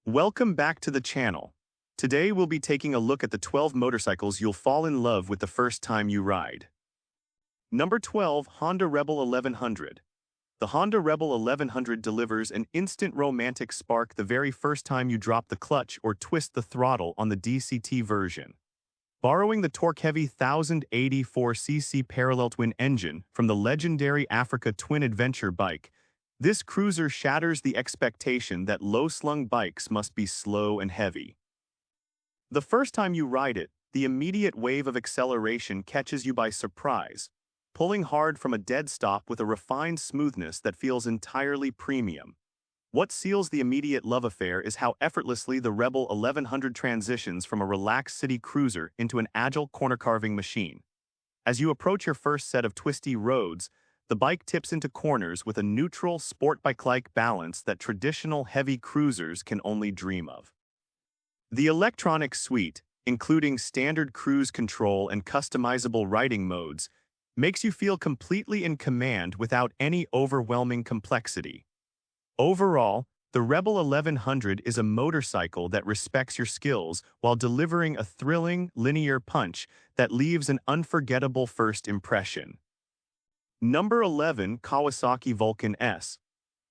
Welcome back to the channel. Today we'll be taking a look at the 12 motorcycles you'll fall in love with the first time you ride. Number 12, Honda Rebel 1100. The Honda Rebel 1100 delivers an instant romantic spark the very first time you drop the clutch or twist the throttle on the DCT version. Borrowing the torque-heavy 1084cc parallel twin engine from the legendary Africa Twin Adventure bike, this cruiser shatters the expectation that low-slung bikes must be slow and heavy. The first time you ride it, the immediate wave of acceleration catches you by surprise, pulling hard from a dead stop with a refined smoothness that feels entirely premium. What seals the immediate love affair is how effortlessly the Rebel 1100 transitions from a relaxed city cruiser into an agile corner-carving machine. As you approach your first set of twisty roads, the bike tips into corners with a neutral, sport bike-like balance that traditional heavy cruisers can only dream of. The electronic suite, including standard cruise control and customizable riding modes, makes you feel completely in command without any overwhelming complexity. Overall, the Rebel 1100 is a motorcycle that respects your skills while delivering a thrilling, linear punch that leaves an unforgettable first impression. Number 11, Kawasaki Vulcan S.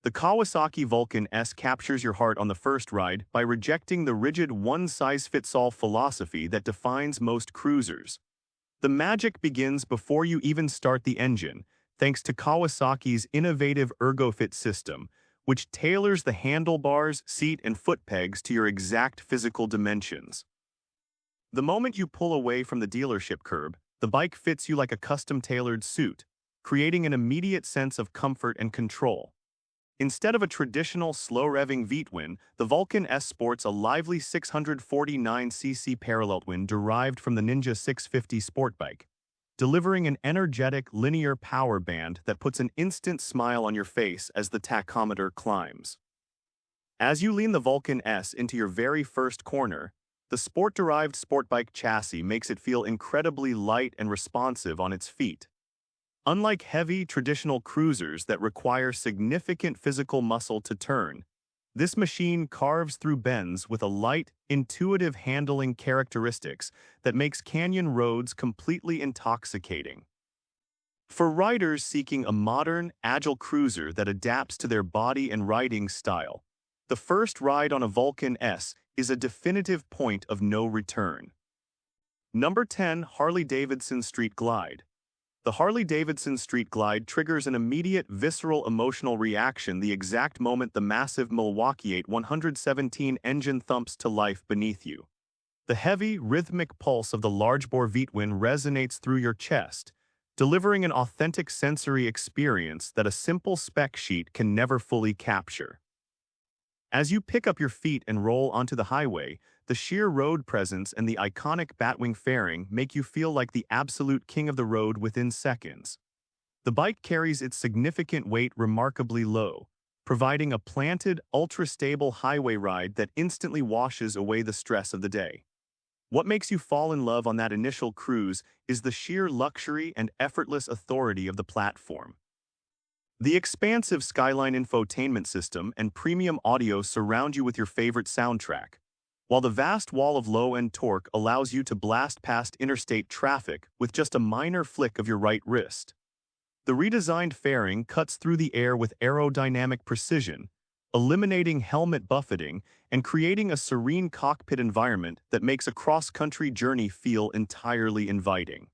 The Kawasaki Vulcan S captures your heart on the first ride by rejecting the rigid one-size-fits-all philosophy that defines most cruisers. The magic begins before you even start the engine, thanks to Kawasaki's innovative ErgoFit system, which tailors the handlebars, seat, and foot pegs to your exact physical dimensions. The moment you pull away from the dealership curb, the bike fits you like a custom-tailored suit, creating an immediate sense of comfort and control. Instead of a traditional slow-revving V-twin, the Vulcan S sports a lively 649cc parallel twin derived from the Ninja 650 sport bike, delivering an energetic, linear power band that puts an instant smile on your face as the tachometer climbs. As you lean the Vulcan S into your very first corner, the sport-derived sport bike chassis makes it feel incredibly light and responsive on its feet. Unlike heavy, traditional cruisers that require significant physical muscle to turn, this machine carves through bends with a light, intuitive handling characteristics that makes canyon roads completely intoxicating. For riders seeking a modern, agile cruiser that adapts to their body and riding style, the first ride on a Vulcan S is a definitive point of no return. Number 10, Harley-Davidson Street Glide. The Harley-Davidson Street Glide triggers an immediate, visceral emotional reaction the exact moment the massive Milwaukee 817 engine thumps to life beneath you. The heavy, rhythmic pulse of the large-bore V-twin resonates through your chest, delivering an authentic sensory experience that a simple spec sheet can never fully capture. As you pick up your feet and roll onto the highway, the sheer road presence and the iconic batwing fairing make you feel like the absolute king of the road within seconds. The bike carries its significant weight remarkably low, providing a planted, ultra-stable highway ride that instantly washes away the stress of the day. What makes you fall in love on that initial cruise is the sheer luxury and effortless authority of the platform. The expansive Skyline infotainment system and premium audio surround you with your favorite soundtrack, while the vast wall of low-end torque allows you to blast past interstate traffic with just a minor flick of your right wrist. The redesigned fairing cuts through the air with aerodynamic precision, eliminating helmet buffeting and creating a serene cockpit environment that makes a cross-country journey feel entirely inviting.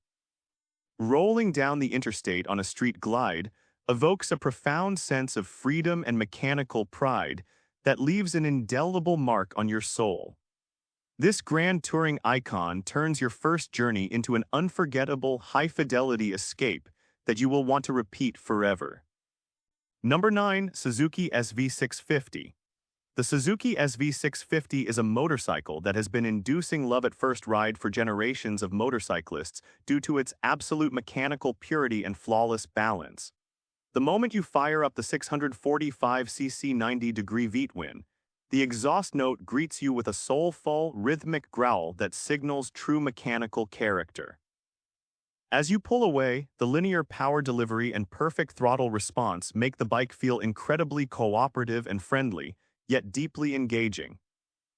Rolling down the interstate on a street glide evokes a profound sense of freedom and mechanical pride that leaves an indelible mark on your soul. This grand touring icon turns your first journey into an unforgettable, high-fidelity escape that you will want to repeat forever. Number 9, Suzuki SV650. The Suzuki SV650 is a motorcycle that has been inducing love at first ride for generations of motorcyclists due to its absolute mechanical purity and flawless balance. The moment you fire up the 645cc 90-degree V-twin, the exhaust note greets you with a soulful, rhythmic growl that signals true mechanical character. As you pull away, the linear power delivery and perfect throttle response make the bike feel incredibly cooperative and friendly, yet deeply engaging.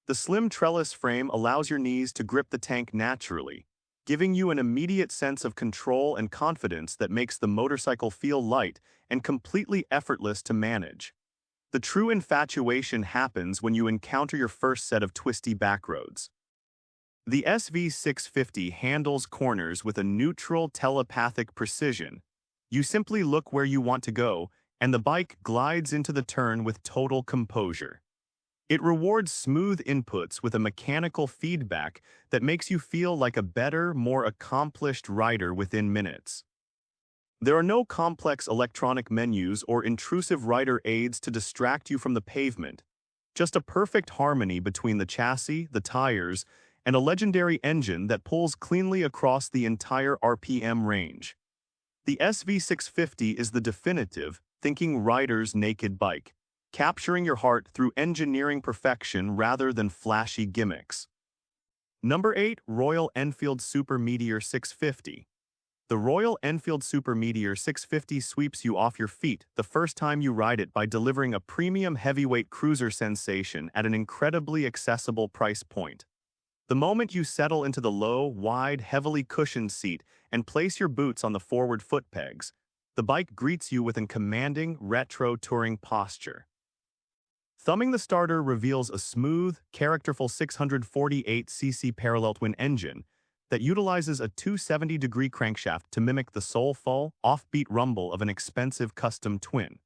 The slim trellis frame allows your knees to grip the tank naturally, giving you an immediate sense of control and confidence that makes the motorcycle feel light and completely effortless to manage. The true infatuation happens when you encounter your first set of twisty backroads. The SV650 handles corners with a neutral telepathic precision. You simply look where you want to go, and the bike glides into the turn with total composure. It rewards smooth inputs with a mechanical feedback that makes you feel like a better, more accomplished rider within minutes. There are no complex electronic menus or intrusive rider aids to distract you from the pavement, just a perfect harmony between the chassis, the tires, and a legendary engine that pulls cleanly across the entire RPM range. The SV650 is the definitive, thinking rider's naked bike, capturing your heart through engineering perfection rather than flashy gimmicks. Number 8. Royal Enfield Super Meteor 650. The Royal Enfield Super Meteor 650 sweeps you off your feet the first time you ride it by delivering a premium heavyweight cruiser sensation at an incredibly accessible price point. The moment you settle into the low, wide, heavily cushioned seat and place your boots on the forward foot pegs, the bike greets you with a commanding, retro touring posture. Thumbing the starter reveals a smooth, characterful 648cc parallel twin engine that utilizes a 270-degree crankshaft to mimic the soulful, offbeat rumble of an expensive custom twin.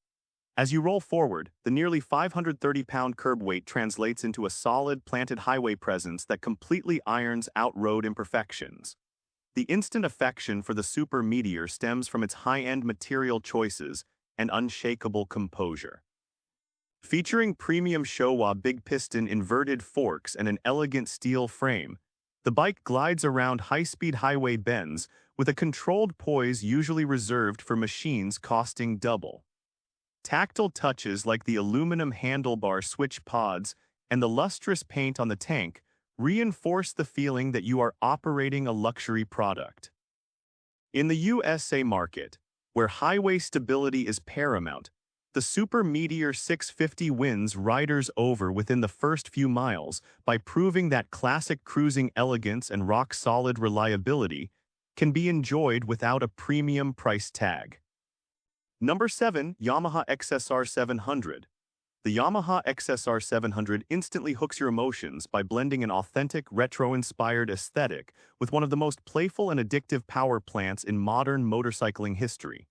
As you roll forward, the nearly 530-pound curb weight translates into a solid, planted highway presence that completely irons out road imperfections. The instant affection for the Super Meteor stems from its high-end material choices and unshakable composure. Featuring premium Showa big piston inverted forks and an elegant steel frame, the bike glides around high-speed highway bends with a controlled poise usually reserved for machines costing double. Tactile touches like the aluminum handlebar switch pods and the lustrous paint on the tank reinforce the feeling that you are operating a luxury product. In the USA market, where highway stability is paramount, the Super Meteor 650 wins riders over within the first few miles by proving that classic cruising elegance and rock-solid reliability can be enjoyed without a premium price tag. Number 7. Yamaha XSR700. The Yamaha XSR700 instantly hooks your emotions by blending an authentic, retro-inspired aesthetic with one of the most playful and addictive power plants in modern motorcycling history.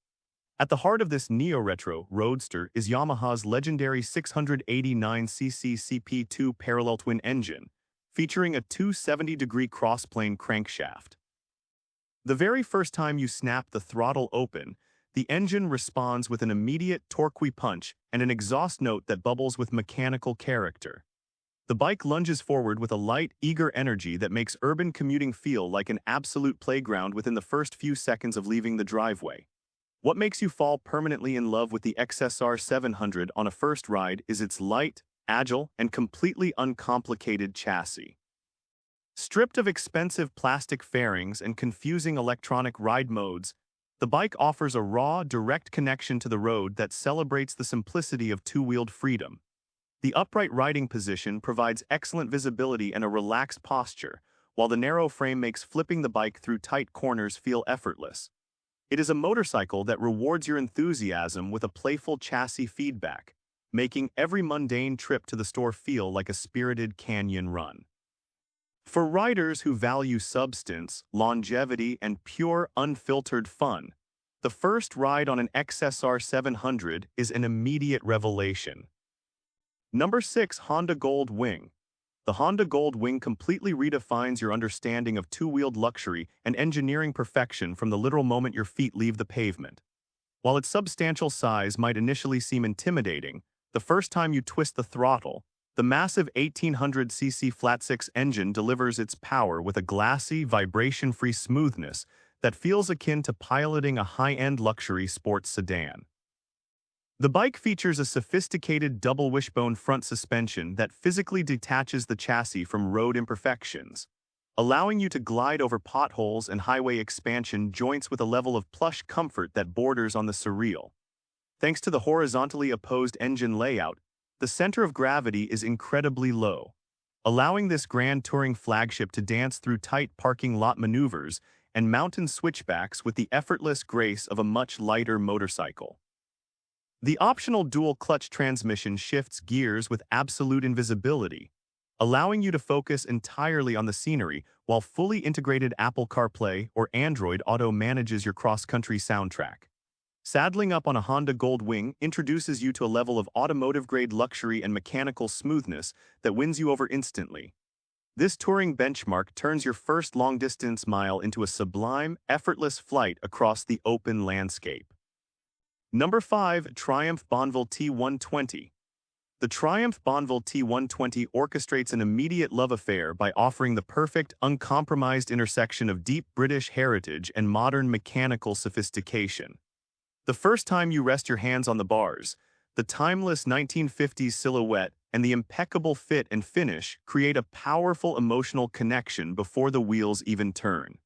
At the heart of this neo-retro roadster is Yamaha's legendary 689cc CP2 parallel twin engine, featuring a 270-degree crossplane crankshaft. The very first time you snap the throttle open, the engine responds with an immediate torquey punch and an exhaust note that bubbles with mechanical character. The bike lunges forward with a light, eager energy that makes urban commuting feel like an absolute playground within the first few seconds of leaving the driveway. What makes you fall permanently in love with the XSR700 on a first ride is its light, agile, and completely uncomplicated chassis. Stripped of expensive plastic fairings and confusing electronic ride modes, the bike offers a raw, direct connection to the road that celebrates the simplicity of two-wheeled freedom. The upright riding position provides excellent visibility and a relaxed posture, while the narrow frame makes flipping the bike through tight corners feel effortless. It is a motorcycle that rewards your enthusiasm with a playful chassis feedback, making every mundane trip to the store feel like a spirited canyon run. For riders who value substance, longevity, and pure, unfiltered fun, the first ride on an XSR700 is an immediate revelation. Number 6. Honda Gold Wing. The Honda Gold Wing completely redefines your understanding of two-wheeled luxury and engineering perfection from the literal moment your feet leave the pavement. While its substantial size might initially seem intimidating, the first time you twist the throttle, the massive 1800cc flat-six engine delivers its power with a glassy, vibration-free smoothness that feels akin to piloting a high-end luxury sports sedan. The bike features a sophisticated double wishbone front suspension that physically detaches the chassis from road imperfections, allowing you to glide over potholes and highway expansion joints with a level of plush comfort that borders on the surreal. Thanks to the horizontally opposed engine layout, the center of gravity is incredibly low, allowing this grand touring flagship to dance through tight parking lot maneuvers and mountain switchbacks with the effortless grace of a much lighter motorcycle. The optional dual-clutch transmission shifts gears with absolute invisibility, allowing you to focus entirely on the scenery while fully integrated Apple CarPlay or Android Auto manages your cross-country soundtrack. Saddling up on a Honda Goldwing introduces you to a level of automotive-grade luxury and mechanical smoothness that wins you over instantly. This touring benchmark turns your first long-distance mile into a sublime, effortless flight across the open landscape. Number 5. Triumph Bonneville T120. The Triumph Bonneville T120 orchestrates an immediate love affair by offering the perfect, uncompromised intersection of deep British heritage and modern mechanical sophistication. The first time you rest your hands on the bars, the timeless 1950s silhouette and the impeccable fit and finish create a powerful emotional connection before the wheels even turn.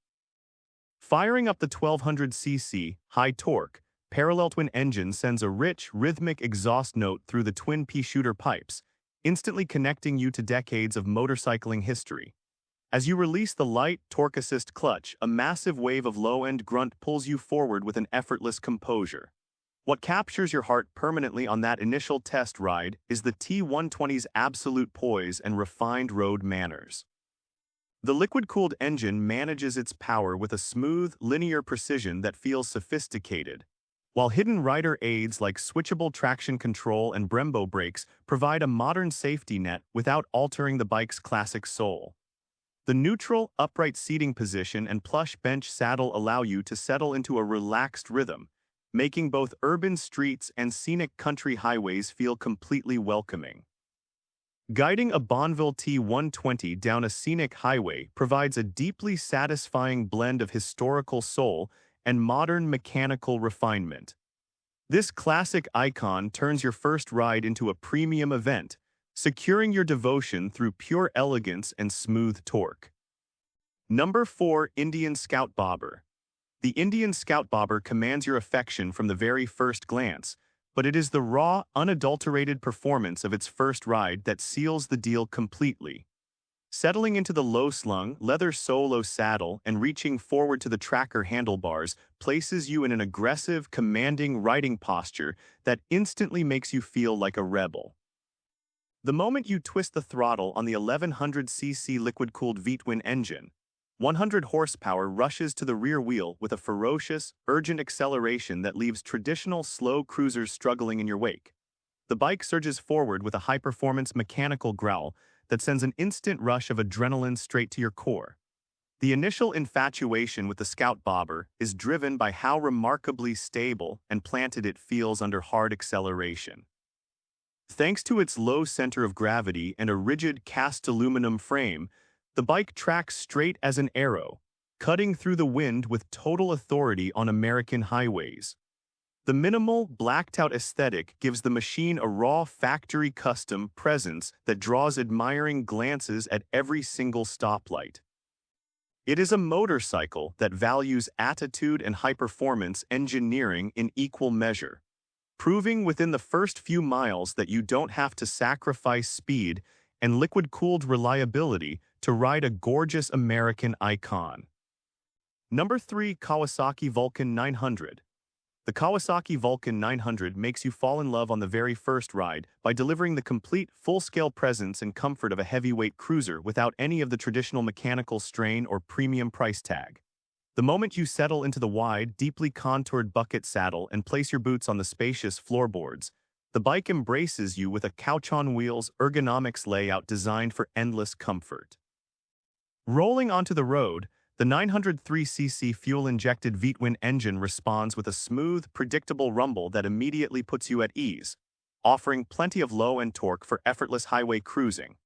Firing up the 1200cc, high-torque, parallel twin engine sends a rich, rhythmic exhaust note through the twin pea-shooter pipes, instantly connecting you to decades of motorcycling history. As you release the light, torque-assist clutch, a massive wave of low-end grunt pulls you forward with an effortless composure. What captures your heart permanently on that initial test ride is the T120's absolute poise and refined road manners. The liquid-cooled engine manages its power with a smooth, linear precision that feels sophisticated, while hidden rider aids like switchable traction control and Brembo brakes provide a modern safety net without altering the bike's classic soul. The neutral, upright seating position and plush bench saddle allow you to settle into a relaxed rhythm, making both urban streets and scenic country highways feel completely welcoming. Guiding a Bonneville T120 down a scenic highway provides a deeply satisfying blend of historical soul and modern mechanical refinement. This classic icon turns your first ride into a premium event, securing your devotion through pure elegance and smooth torque. Number 4. Indian Scout Bobber. The Indian Scout Bobber commands your affection from the very first glance, but it is the raw, unadulterated performance of its first ride that seals the deal completely. Settling into the low-slung, leather solo saddle and reaching forward to the tracker handlebars places you in an aggressive, commanding riding posture that instantly makes you feel like a rebel. The moment you twist the throttle on the 1100cc liquid-cooled V-twin engine, 100 horsepower rushes to the rear wheel with a ferocious, urgent acceleration that leaves traditional slow cruisers struggling in your wake. The bike surges forward with a high-performance mechanical growl that sends an instant rush of adrenaline straight to your core. The initial infatuation with the Scout Bobber is driven by how remarkably stable and planted it feels under hard acceleration. Thanks to its low center of gravity and a rigid cast aluminum frame, the bike tracks straight as an arrow, cutting through the wind with total authority on American highways. The minimal, blacked-out aesthetic gives the machine a raw, factory-custom presence that draws admiring glances at every single stoplight. It is a motorcycle that values attitude and high-performance engineering in equal measure, proving within the first few miles that you don't have to sacrifice speed and liquid-cooled reliability to ride a gorgeous American icon. Number 3. Kawasaki Vulcan 900. The Kawasaki Vulcan 900 makes you fall in love on the very first ride by delivering the complete, full-scale presence and comfort of a heavyweight cruiser without any of the traditional mechanical strain or premium price tag. The moment you settle into the wide, deeply contoured bucket saddle and place your boots on the spacious floorboards, the bike embraces you with a couch-on-wheels ergonomics layout designed for endless comfort. Rolling onto the road, the 903cc fuel-injected V-twin engine responds with a smooth, predictable rumble that immediately puts you at ease, offering plenty of low-end torque for effortless highway cruising.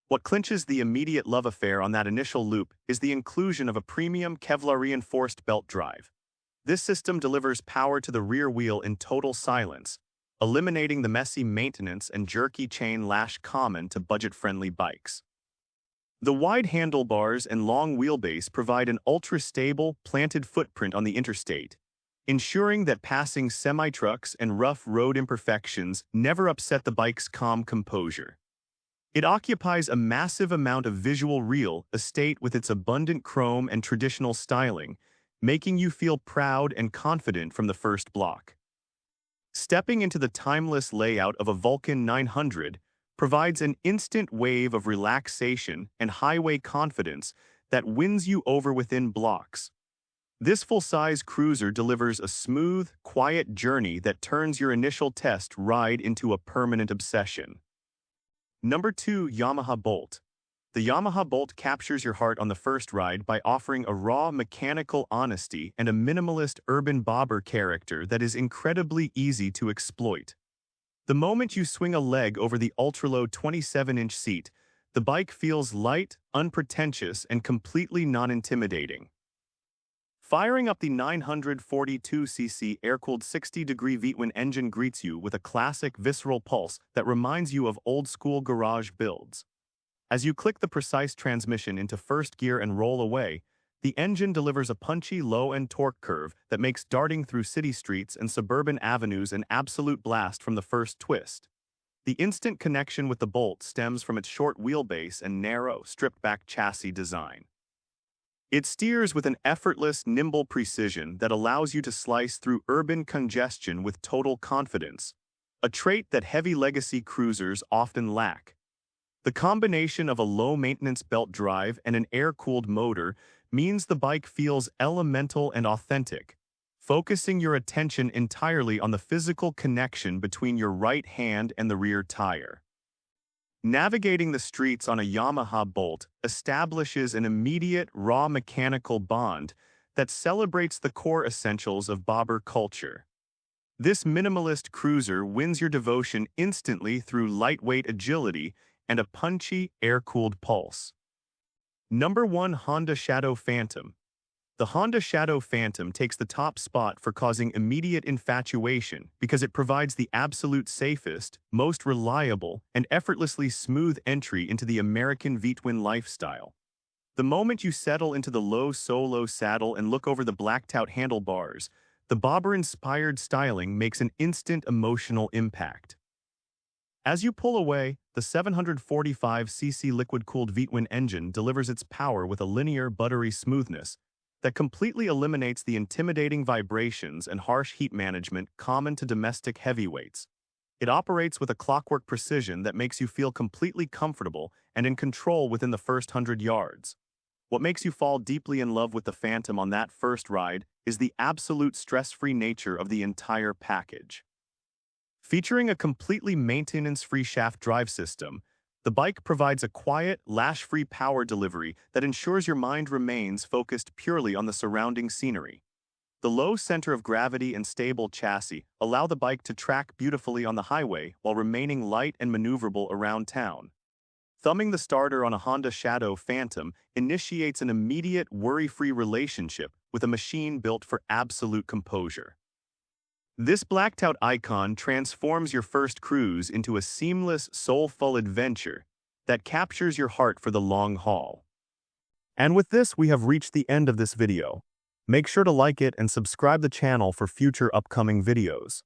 What clinches the immediate love affair on that initial loop is the inclusion of a premium Kevlar-reinforced belt drive. This system delivers power to the rear wheel in total silence, eliminating the messy maintenance and jerky chain lash common to budget-friendly bikes. The wide handlebars and long wheelbase provide an ultra-stable, planted footprint on the interstate, ensuring that passing semi-trucks and rough road imperfections never upset the bike's calm composure. It occupies a massive amount of visual real estate with its abundant chrome and traditional styling, making you feel proud and confident from the first block. Stepping into the timeless layout of a Vulcan 900 provides an instant wave of relaxation and highway confidence that wins you over within blocks. This full-size cruiser delivers a smooth, quiet journey that turns your initial test ride into a permanent obsession. Number 2. Yamaha Bolt. The Yamaha Bolt captures your heart on the first ride by offering a raw mechanical honesty and a minimalist urban bobber character that is incredibly easy to exploit. The moment you swing a leg over the ultra-low 27-inch seat, the bike feels light, unpretentious, and completely non-intimidating. Firing up the 942cc air-cooled 60-degree V-twin engine greets you with a classic visceral pulse that reminds you of old-school garage builds. As you click the precise transmission into first gear and roll away, the engine delivers a punchy low-end torque curve that makes darting through city streets and suburban avenues an absolute blast from the first twist. The instant connection with the Bolt stems from its short wheelbase and narrow, stripped-back chassis design. It steers with an effortless, nimble precision that allows you to slice through urban congestion with total confidence, a trait that heavy legacy cruisers often lack. The combination of a low-maintenance belt drive and an air-cooled motor means the bike feels elemental and authentic, focusing your attention entirely on the physical connection between your right hand and the rear tire. Navigating the streets on a Yamaha Bolt establishes an immediate, raw mechanical bond that celebrates the core essentials of bobber culture. This minimalist cruiser wins your devotion instantly through lightweight agility and a punchy, air-cooled pulse. Number 1. Honda Shadow Phantom. The Honda Shadow Phantom takes the top spot for causing immediate infatuation because it provides the absolute safest, most reliable, and effortlessly smooth entry into the American V-twin lifestyle. The moment you settle into the low solo saddle and look over the blacked-out handlebars, the bobber-inspired styling makes an instant emotional impact. As you pull away, the 745cc liquid-cooled V-twin engine delivers its power with a linear, buttery smoothness that completely eliminates the intimidating vibrations and harsh heat management common to domestic heavyweights. It operates with a clockwork precision that makes you feel completely comfortable and in control within the first 100 yards. What makes you fall deeply in love with the Phantom on that first ride is the absolute stress-free nature of the entire package. Featuring a completely maintenance-free shaft drive system, the bike provides a quiet, lash-free power delivery that ensures your mind remains focused purely on the surrounding scenery. The low center of gravity and stable chassis allow the bike to track beautifully on the highway while remaining light and maneuverable around town. Thumbing the starter on a Honda Shadow Phantom initiates an immediate, worry-free relationship with a machine built for absolute composure. This blacked-out icon transforms your first cruise into a seamless, soulful adventure that captures your heart for the long haul. And with this, we have reached the end of this video. Make sure to like it and subscribe the channel for future upcoming videos.